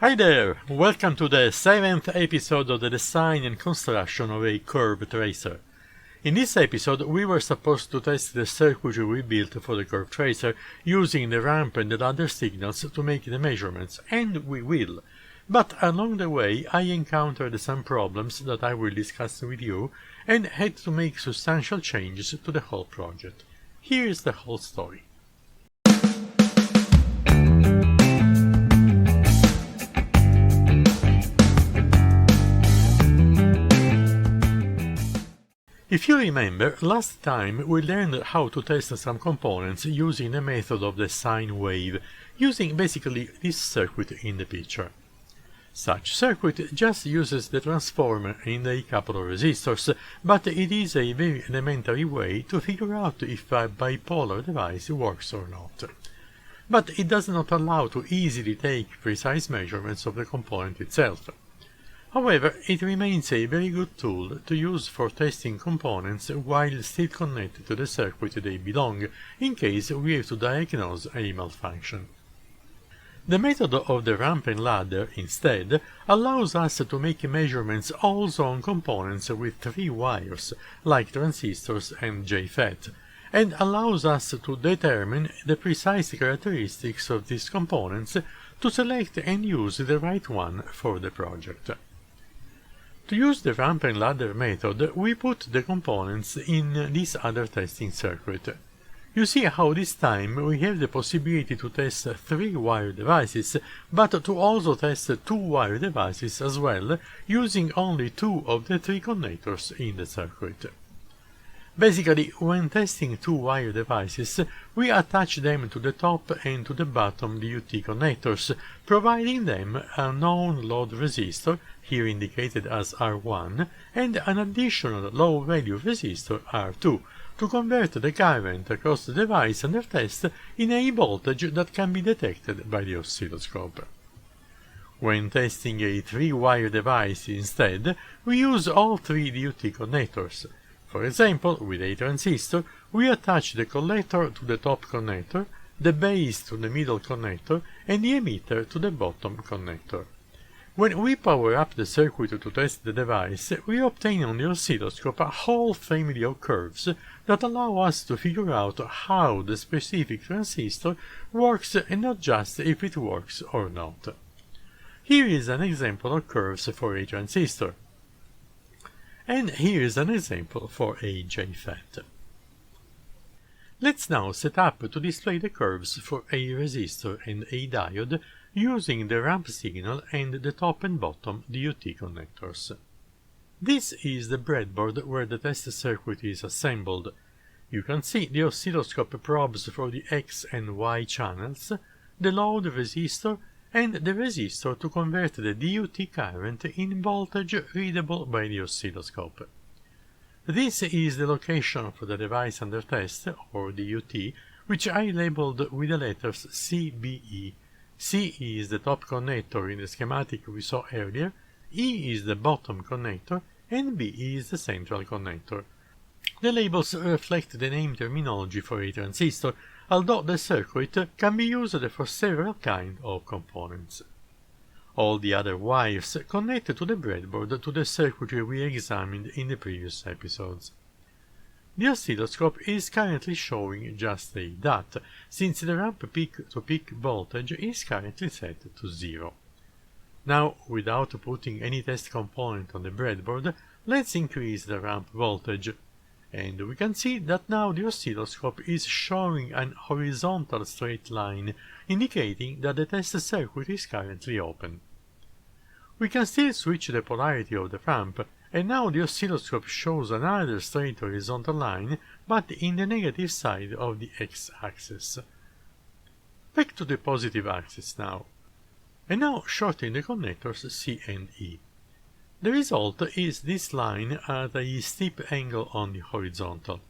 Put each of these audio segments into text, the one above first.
Hi there! Welcome to the 7th episode of the design and construction of a curve tracer. In this episode we were supposed to test the circuitry we built for the curve tracer using the ramp and the ladder signals to make the measurements, and we will. But along the way I encountered some problems that I will discuss with you and had to make substantial changes to the whole project. Here is the whole story. If you remember, last time we learned how to test some components using the method of the sine wave, using basically this circuit in the picture. Such circuit just uses the transformer and a couple of resistors, but it is a very elementary way to figure out if a bipolar device works or not. But it does not allow to easily take precise measurements of the component itself. However, it remains a very good tool to use for testing components while still connected to the circuit they belong, in case we have to diagnose a malfunction. The method of the ramp and ladder, instead, allows us to make measurements also on components with 3 wires, like transistors and JFET, and allows us to determine the precise characteristics of these components to select and use the right one for the project. To use the ramp and ladder method, we put the components in this other testing circuit. You see how this time we have the possibility to test 3-wire devices, but to also test 2-wire devices as well, using only 2 of the 3 connectors in the circuit. Basically, when testing 2-wire devices, we attach them to the top and to the bottom DUT connectors, providing them a known load resistor, here indicated as R1, and an additional low-value resistor R2, to convert the current across the device under test in a voltage that can be detected by the oscilloscope. When testing a 3-wire device instead, we use all 3 DUT connectors. For example, with a transistor, we attach the collector to the top connector, the base to the middle connector, and the emitter to the bottom connector. When we power up the circuit to test the device, we obtain on the oscilloscope a whole family of curves that allow us to figure out how the specific transistor works and not just if it works or not. Here is an example of curves for a transistor. And here is an example for a JFET. Let's now set up to display the curves for a resistor and a diode using the ramp signal and the top and bottom DUT connectors. This is the breadboard where the test circuit is assembled. You can see the oscilloscope probes for the X and Y channels, the load resistor, and the resistor to convert the DUT current in voltage readable by the oscilloscope. This is the location for the device under test, or DUT, which I labeled with the letters CBE. C is the top connector in the schematic we saw earlier, E is the bottom connector, and B is the central connector. The labels reflect the name terminology for a transistor, although the circuit can be used for several kinds of components. All the other wires connect to the breadboard to the circuitry we examined in the previous episodes. The oscilloscope is currently showing just a dot, since the ramp peak-to-peak voltage is currently set to 0. Now, without putting any test component on the breadboard, let's increase the ramp voltage. And we can see that now the oscilloscope is showing an horizontal straight line, indicating that the test circuit is currently open. We can still switch the polarity of the ramp, and now the oscilloscope shows another straight horizontal line, but in the negative side of the x-axis. Back to the positive axis now. And now shorten the connectors C and E. The result is this line at a steep angle on the horizontal.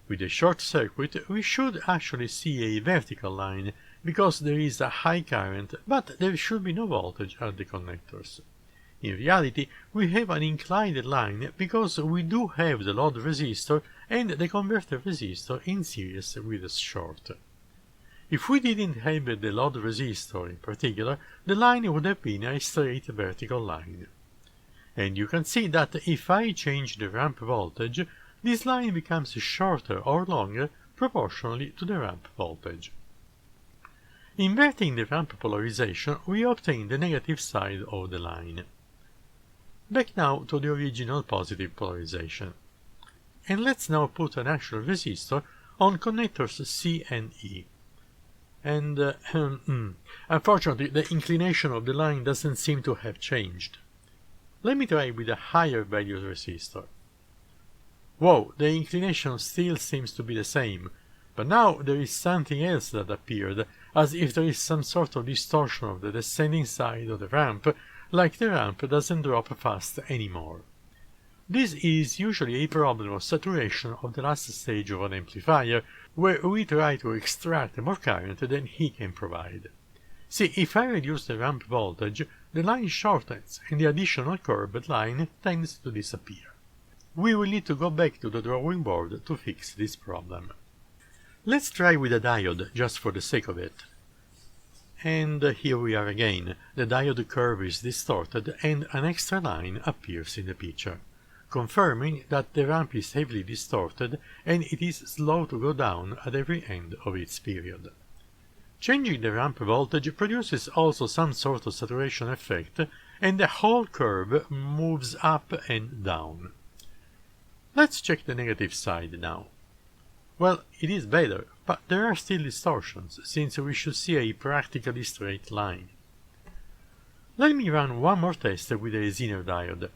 With a short circuit, we should actually see a vertical line, because there is a high current, but there should be no voltage at the connectors. In reality, we have an inclined line because we do have the load resistor and the converter resistor in series with a short. If we didn't have the load resistor in particular, the line would have been a straight vertical line. And you can see that if I change the ramp voltage, this line becomes shorter or longer proportionally to the ramp voltage. Inverting the ramp polarization, we obtain the negative side of the line. Back now to the original positive polarization. And let's now put an actual resistor on connectors C and E. And unfortunately, the inclination of the line doesn't seem to have changed. Let me try with a higher value resistor. Whoa, the inclination still seems to be the same, but now there is something else that appeared, as if there is some sort of distortion of the descending side of the ramp, like the ramp doesn't drop fast anymore. This is usually a problem of saturation of the last stage of an amplifier, where we try to extract more current than he can provide. See, if I reduce the ramp voltage, the line shortens and the additional curved line tends to disappear. We will need to go back to the drawing board to fix this problem. Let's try with a diode, just for the sake of it. And here we are again. The diode curve is distorted and an extra line appears in the picture, confirming that the ramp is heavily distorted and it is slow to go down at every end of its period. Changing the ramp voltage produces also some sort of saturation effect, and the whole curve moves up and down. Let's check the negative side now. Well, it is better, but there are still distortions, since we should see a practically straight line. Let me run one more test with a Zener diode.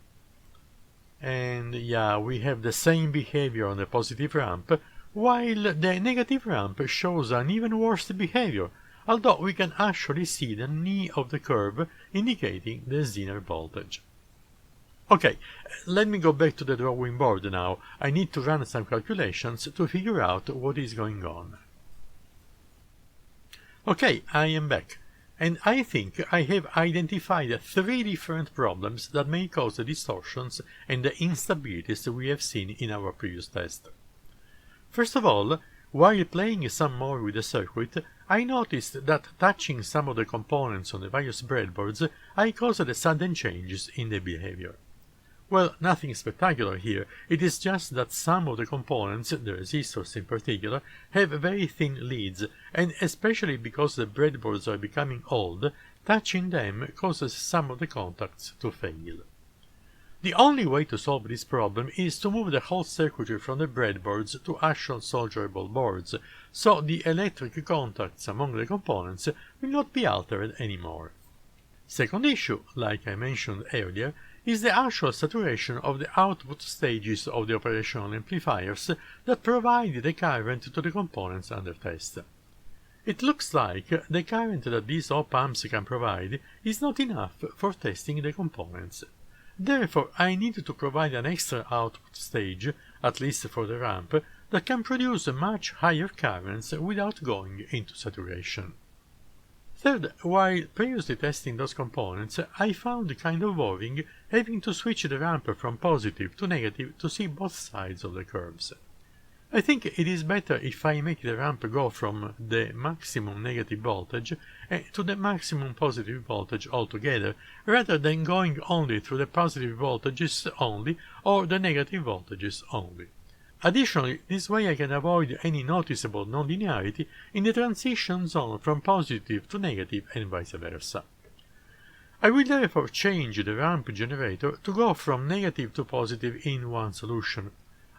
And yeah, we have the same behavior on the positive ramp, while the negative ramp shows an even worse behavior, although we can actually see the knee of the curve indicating the Zener voltage. Okay, let me go back to the drawing board now. I need to run some calculations to figure out what is going on. Okay, I am back, and I think I have identified 3 different problems that may cause the distortions and the instabilities we have seen in our previous test. First of all, while playing some more with the circuit, I noticed that touching some of the components on the various breadboards, I caused sudden changes in the behavior. Well, nothing spectacular here, it is just that some of the components, the resistors in particular, have very thin leads, and especially because the breadboards are becoming old, touching them causes some of the contacts to fail. The only way to solve this problem is to move the whole circuitry from the breadboards to actual solderable boards, so the electric contacts among the components will not be altered anymore. Second issue, like I mentioned earlier, is the actual saturation of the output stages of the operational amplifiers that provide the current to the components under test. It looks like the current that these op-amps can provide is not enough for testing the components. Therefore, I need to provide an extra output stage, at least for the ramp, that can produce much higher currents without going into saturation. Third, while previously testing those components, I found kind of boring having to switch the ramp from positive to negative to see both sides of the curves. I think it is better if I make the ramp go from the maximum negative voltage to the maximum positive voltage altogether, rather than going only through the positive voltages only or the negative voltages only. Additionally, this way I can avoid any noticeable nonlinearity in the transition zone from positive to negative and vice versa. I will therefore change the ramp generator to go from negative to positive in one solution.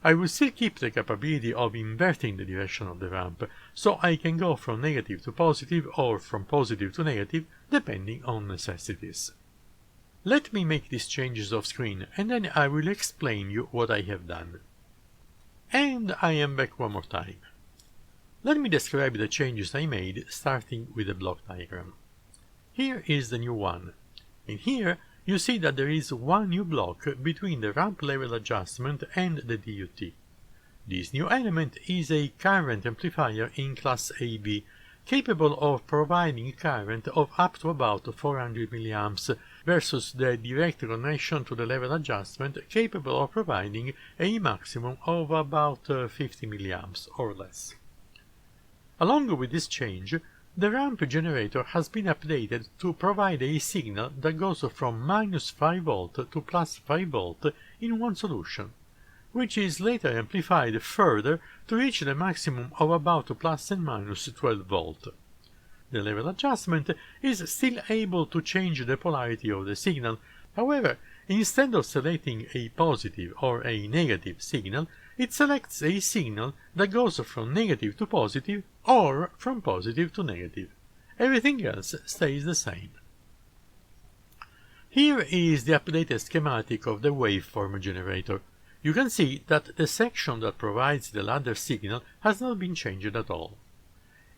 I will still keep the capability of inverting the direction of the ramp, so I can go from negative to positive or from positive to negative depending on necessities. Let me make these changes off screen and then I will explain you what I have done. And I am back one more time. Let me describe the changes I made, starting with the block diagram. Here is the new one. In here, you see that there is one new block between the ramp level adjustment and the DUT. This new element is a current amplifier in class AB, capable of providing current of up to about 400 mA, versus the direct connection to the level adjustment capable of providing a maximum of about 50 mA or less. Along with this change, the ramp generator has been updated to provide a signal that goes from -5V to +5V in one solution, which is later amplified further to reach the maximum of about plus and minus 12V. The level adjustment is still able to change the polarity of the signal. However, instead of selecting a positive or a negative signal, it selects a signal that goes from negative to positive or from positive to negative. Everything else stays the same. Here is the updated schematic of the waveform generator. You can see that the section that provides the ladder signal has not been changed at all.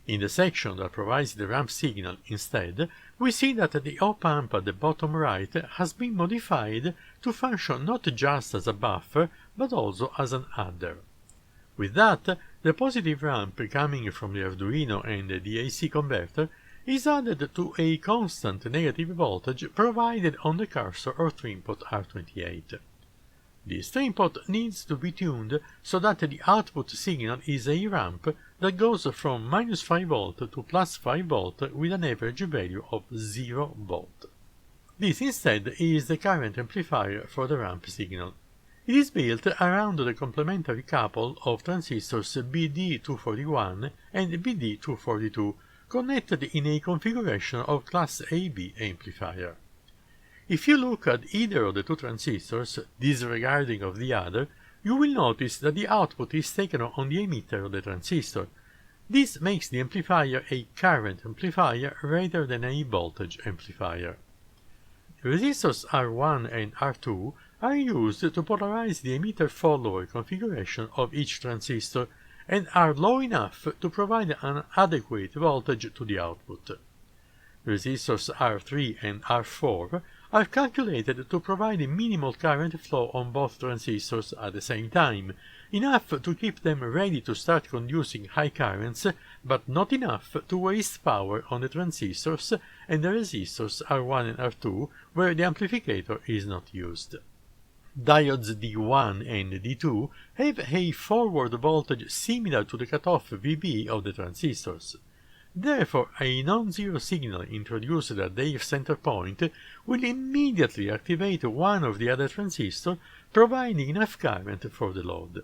In the section that provides the ramp signal instead, we see that the op-amp at the bottom right has been modified to function not just as a buffer, but also as an adder. With that, the positive ramp coming from the Arduino and the DAC converter is added to a constant negative voltage provided on the cursor or trinpot R28. This trinpot needs to be tuned so that the output signal is a ramp that goes from -5V to +5V with an average value of 0V. This instead is the current amplifier for the ramp signal. It is built around the complementary couple of transistors BD241 and BD242 connected in a configuration of class AB amplifier. If you look at either of the two transistors, disregarding of the other, you will notice that the output is taken on the emitter of the transistor. This makes the amplifier a current amplifier rather than a voltage amplifier. The resistors R1 and R2 are used to polarize the emitter-follower configuration of each transistor and are low enough to provide an adequate voltage to the output. Resistors R3 and R4 are calculated to provide a minimal current flow on both transistors at the same time, enough to keep them ready to start conducing high currents, but not enough to waste power on the transistors and the resistors R1 and R2 where the amplificator is not used. Diodes D1 and D2 have a forward voltage similar to the cutoff VB of the transistors. Therefore, a non-zero signal introduced at their center point will immediately activate one of the other transistors, providing enough current for the load.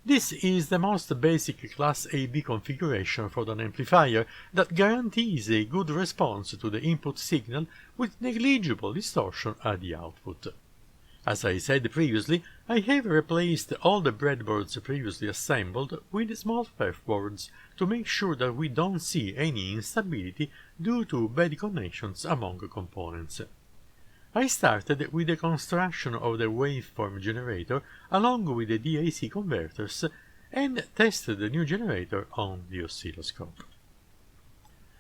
This is the most basic Class AB configuration for an amplifier that guarantees a good response to the input signal with negligible distortion at the output. As I said previously, I have replaced all the breadboards previously assembled with small perfboards to make sure that we don't see any instability due to bad connections among components. I started with the construction of the waveform generator along with the DAC converters and tested the new generator on the oscilloscope.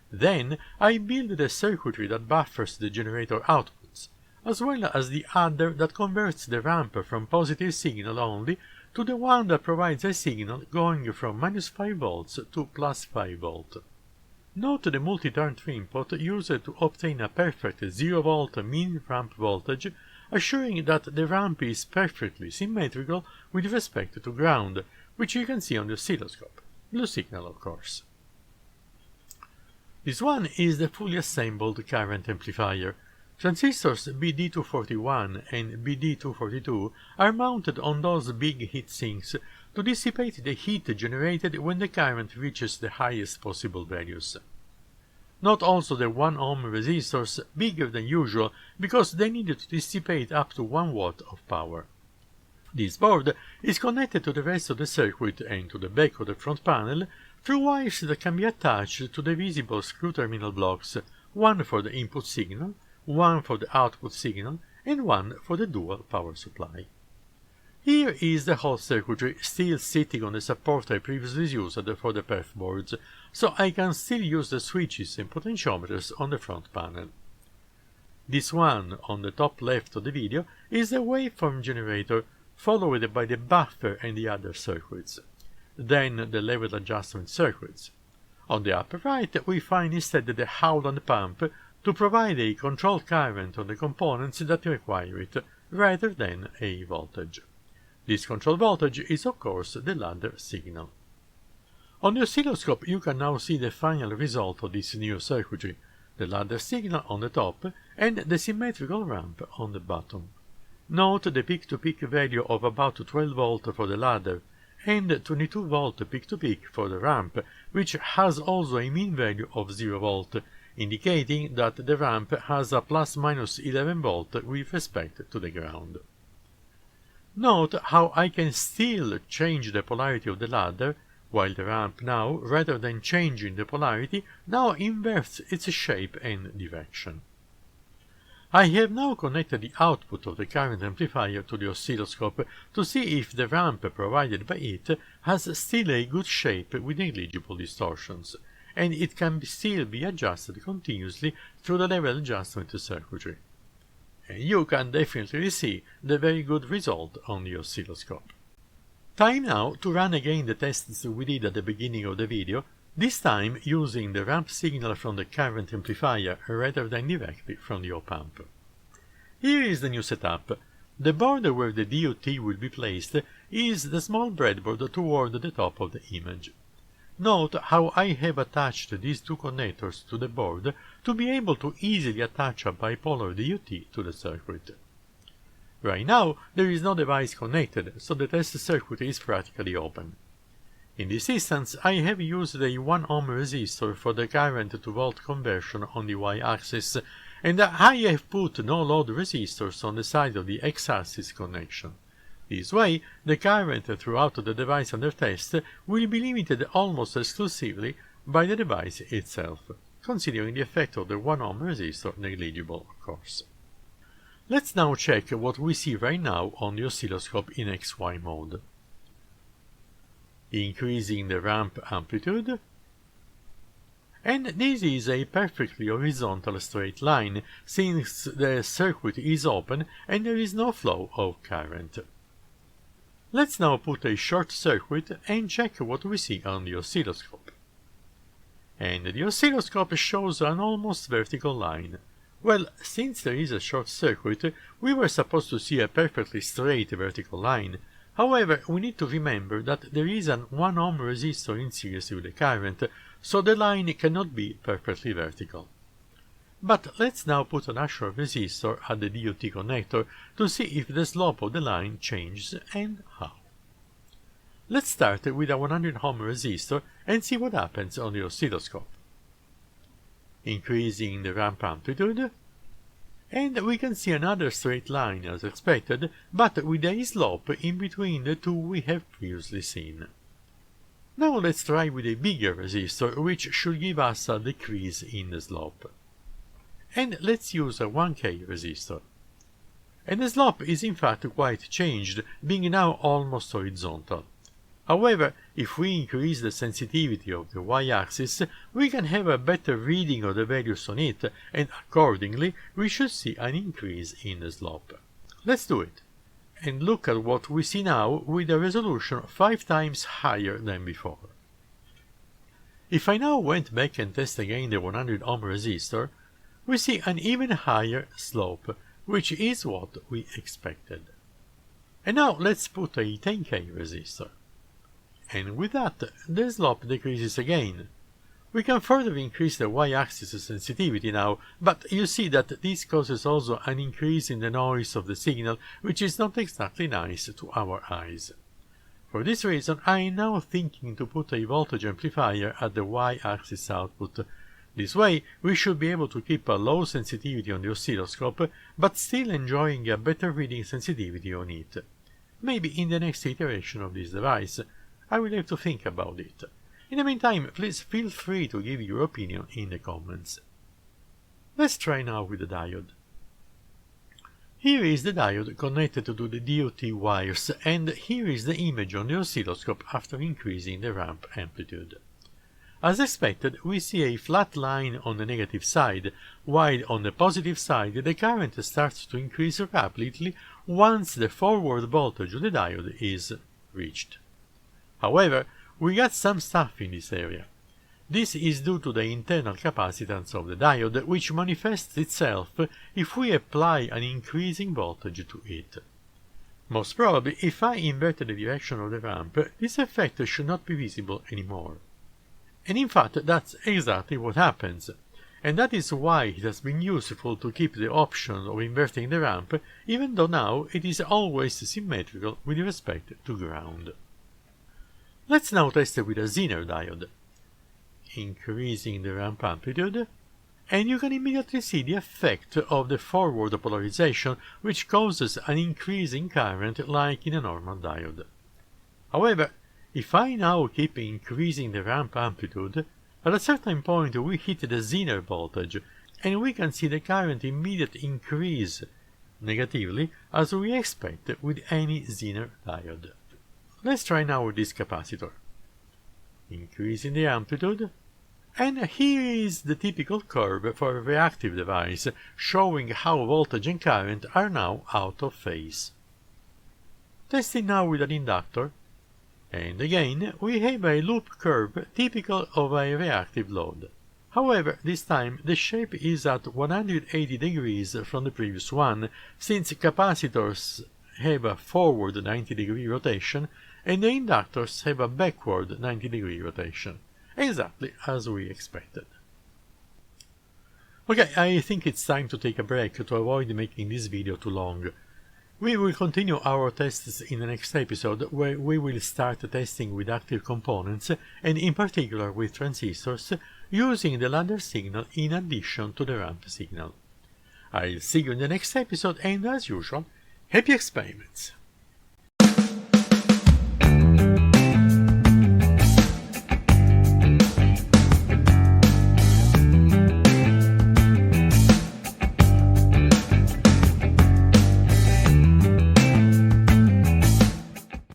Then I built the circuitry that buffers the generator outputs, as well as the adder that converts the ramp from positive signal only to the one that provides a signal going from -5V to +5V. Note the multi-turn trinpot used to obtain a perfect 0V mean ramp voltage, assuring that the ramp is perfectly symmetrical with respect to ground, which you can see on the oscilloscope. Blue signal, of course. This one is the fully assembled current amplifier. Transistors BD241 and BD242 are mounted on those big heat sinks to dissipate the heat generated when the current reaches the highest possible values. Note also the 1 ohm resistors bigger than usual because they need to dissipate up to 1 watt of power. This board is connected to the rest of the circuit and to the back of the front panel through wires that can be attached to the visible screw terminal blocks, one for the input signal, one for the output signal, and one for the dual power supply. Here is the whole circuitry still sitting on the support I previously used for the perf boards, so I can still use the switches and potentiometers on the front panel. This one on the top left of the video is the waveform generator, followed by the buffer and the other circuits, then the level adjustment circuits. On the upper right we find instead the Howland pump to provide a control current on the components that require it, rather than a voltage. This control voltage is of course the ladder signal. On the oscilloscope you can now see the final result of this new circuitry, the ladder signal on the top and the symmetrical ramp on the bottom. Note the peak-to-peak value of about 12 volt for the ladder and 22 volt peak-to-peak for the ramp, which has also a mean value of 0 volt, indicating that the ramp has a plus-minus 11 volt with respect to the ground. Note how I can still change the polarity of the ladder, while the ramp now, rather than changing the polarity, now inverts its shape and direction. I have now connected the output of the current amplifier to the oscilloscope to see if the ramp provided by it has still a good shape with negligible distortions, and it can still be adjusted continuously through the level adjustment circuitry. And you can definitely see the very good result on the oscilloscope. Time now to run again the tests we did at the beginning of the video, this time using the ramp signal from the current amplifier rather than directly from the op-amp. Here is the new setup. The board where the DUT will be placed is the small breadboard toward the top of the image. Note how I have attached these two connectors to the board to be able to easily attach a bipolar DUT to the circuit. Right now there is no device connected, so the test circuit is practically open. In this instance I have used a 1 ohm resistor for the current to volt conversion on the y-axis, and I have put no load resistors on the side of the x-axis connection. This way, the current throughout the device under test will be limited almost exclusively by the device itself, considering the effect of the 1 ohm resistor negligible, of course. Let's now check what we see right now on the oscilloscope in XY mode. Increasing the ramp amplitude, and this is a perfectly horizontal straight line since the circuit is open and there is no flow of current. Let's now put a short circuit and check what we see on the oscilloscope. And the oscilloscope shows an almost vertical line. Well, since there is a short circuit, we were supposed to see a perfectly straight vertical line. However, we need to remember that there is an 1 ohm resistor in series with the current, so the line cannot be perfectly vertical. But let's now put an actual resistor at the DUT connector to see if the slope of the line changes and how. Let's start with a 100 ohm resistor and see what happens on the oscilloscope. Increasing the ramp amplitude, and we can see another straight line as expected, but with a slope in between the two we have previously seen. Now let's try with a bigger resistor, which should give us a decrease in the slope. And let's use a 1K resistor. And the slope is in fact quite changed, being now almost horizontal. However, if we increase the sensitivity of the y-axis, we can have a better reading of the values on it, and accordingly we should see an increase in the slope. Let's do it, and look at what we see now with a resolution 5 times higher than before. If I now went back and test again the 100 ohm resistor, we see an even higher slope, which is what we expected. And now let's put a 10K resistor. And with that, the slope decreases again. We can further increase the y-axis sensitivity now, but you see that this causes also an increase in the noise of the signal, which is not exactly nice to our eyes. For this reason, I am now thinking to put a voltage amplifier at the y-axis output. This way, we should be able to keep a low sensitivity on the oscilloscope, but still enjoying a better reading sensitivity on it. Maybe in the next iteration of this device. I will have to think about it. In the meantime, please feel free to give your opinion in the comments. Let's try now with the diode. Here is the diode connected to the DUT wires, and here is the image on the oscilloscope after increasing the ramp amplitude. As expected, we see a flat line on the negative side, while on the positive side the current starts to increase rapidly once the forward voltage of the diode is reached. However, we got some stuff in this area. This is due to the internal capacitance of the diode, which manifests itself if we apply an increasing voltage to it. Most probably, if I inverted the direction of the ramp, this effect should not be visible anymore. And in fact, that's exactly what happens. And that is why it has been useful to keep the option of inverting the ramp, even though now it is always symmetrical with respect to ground. Let's now test it with a Zener diode. Increasing the ramp amplitude, and you can immediately see the effect of the forward polarization, which causes an increase in current like in a normal diode. However, if I now keep increasing the ramp amplitude, at a certain point we hit the Zener voltage, and we can see the current immediately increase negatively, as we expect with any Zener diode. Let's try now with this capacitor. Increasing the amplitude, and here is the typical curve for a reactive device, showing how voltage and current are now out of phase. Testing now with an inductor, and again we have a loop curve typical of a reactive load. However, this time the shape is at 180 degrees from the previous one, since capacitors have a forward 90-degree rotation and the inductors have a backward 90-degree rotation, exactly as we expected. Okay, I think it's time to take a break to avoid making this video too long. We will continue our tests in the next episode, where we will start testing with active components, and in particular with transistors, using the ladder signal in addition to the ramp signal. I'll see you in the next episode, and as usual, happy experiments!